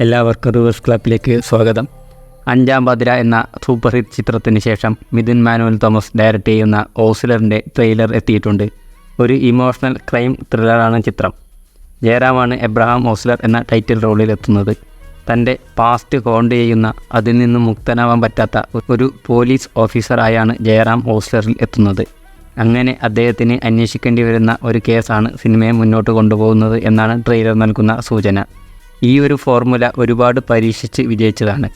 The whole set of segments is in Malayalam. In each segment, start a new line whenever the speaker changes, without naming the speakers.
എല്ലാവർക്കും റിവേഴ്സ് ക്ലബിലേക്ക് സ്വാഗതം. അഞ്ചാം പാതിര എന്ന സൂപ്പർ ഹിറ്റ് ചിത്രത്തിന് ശേഷം മിഥുൻ മാനുവൽ തോമസ് ഡയറക്റ്റ് ചെയ്യുന്ന ഓസ്ലറിൻ്റെ ട്രെയിലർ എത്തിയിട്ടുണ്ട്. ഒരു ഇമോഷണൽ ക്രൈം ത്രില്ലറാണ് ചിത്രം. ജയറാമാണ് എബ്രഹാം ഓസ്ലർ എന്ന ടൈറ്റിൽ റോളിലെത്തുന്നത്. തൻ്റെ പാസ്റ്റ് ഹോണ്ട് ചെയ്യുന്ന, അതിൽ നിന്നും മുക്തനാവാൻ പറ്റാത്ത ഒരു പോലീസ് ഓഫീസറായാണ് ജയറാം ഓസ്ലറിൽ എത്തുന്നത്. അങ്ങനെ അദ്ദേഹത്തിന് അന്വേഷിക്കേണ്ടി വരുന്ന ഒരു കേസാണ് സിനിമയെ മുന്നോട്ട് കൊണ്ടുപോകുന്നത് എന്നാണ് ട്രെയിലർ നൽകുന്ന സൂചന. ഈ ഒരു ഫോർമുല ഒരുപാട് പരീക്ഷിച്ച് വിജയിച്ചതാണ്.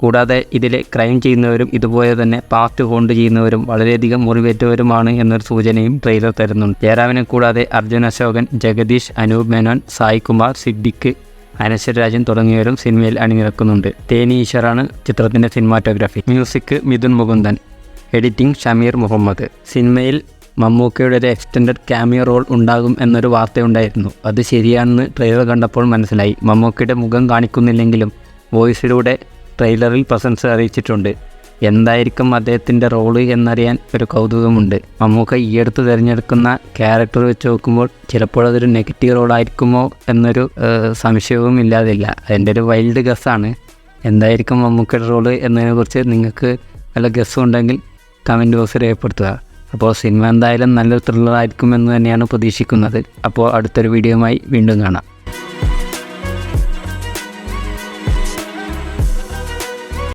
കൂടാതെ ഇതിലെ ക്രൈം ചെയ്യുന്നവരും ഇതുപോലെ തന്നെ പാസ്റ്റ് ഹോണ്ട് ചെയ്യുന്നവരും വളരെയധികം മുറിവേറ്റവരുമാണ് എന്നൊരു സൂചനയും ട്രെയിലർ തരുന്നുണ്ട്. ജയറാമിനെ കൂടാതെ അർജുൻ അശോകൻ, ജഗദീഷ്, അനൂപ് മേനോൻ, സായ് കുമാർ, സിദ്ദിഖ്, അനശ്വരരാജൻ തുടങ്ങിയവരും സിനിമയിൽ അണിനിരക്കുന്നുണ്ട്. തേനി ഈശ്വറാണ് ചിത്രത്തിൻ്റെ cinematography. Music Mithun Mukundan. Editing Shameer Muhammad. സിനിമയിൽ മമ്മൂക്കയുടെ ഒരു എക്സ്റ്റൻഡഡ് ക്യാമിയോ റോൾ ഉണ്ടാകും എന്നൊരു വാർത്തയുണ്ടായിരുന്നു. അത് ശരിയാണെന്ന് ട്രെയിലർ കണ്ടപ്പോൾ മനസ്സിലായി. മമ്മൂക്കയുടെ മുഖം കാണിക്കുന്നില്ലെങ്കിലും വോയിസിലൂടെ ട്രെയിലറിൽ പ്രസൻസ് അറിയിച്ചിട്ടുണ്ട്. എന്തായിരിക്കും അദ്ദേഹത്തിൻ്റെ റോള് എന്നറിയാൻ ഒരു കൗതുകമുണ്ട്. മമ്മൂക്ക ഈയടുത്ത് തിരഞ്ഞെടുക്കുന്ന ക്യാരക്ടർ വെച്ച് നോക്കുമ്പോൾ ചിലപ്പോൾ അതൊരു നെഗറ്റീവ് റോളായിരിക്കുമോ എന്നൊരു സംശയവും ഇല്ലാതില്ല. അതിൻ്റെ ഒരു വൈൽഡ് ഗസ്സാണ്. എന്തായിരിക്കും മമ്മൂക്കയുടെ റോള് എന്നതിനെക്കുറിച്ച് നിങ്ങൾക്ക് വല്ല ഗസ്സും ഉണ്ടെങ്കിൽ കമൻറ്റ് ബോക്സിൽ രേഖപ്പെടുത്തുക. അപ്പോൾ സിനിമ എന്തായാലും നല്ലൊരു ത്രില്ലറായിരിക്കുമെന്ന് തന്നെയാണ് പ്രതീക്ഷിക്കുന്നത്. അപ്പോൾ അടുത്തൊരു വീഡിയോയുമായി വീണ്ടും കാണാം.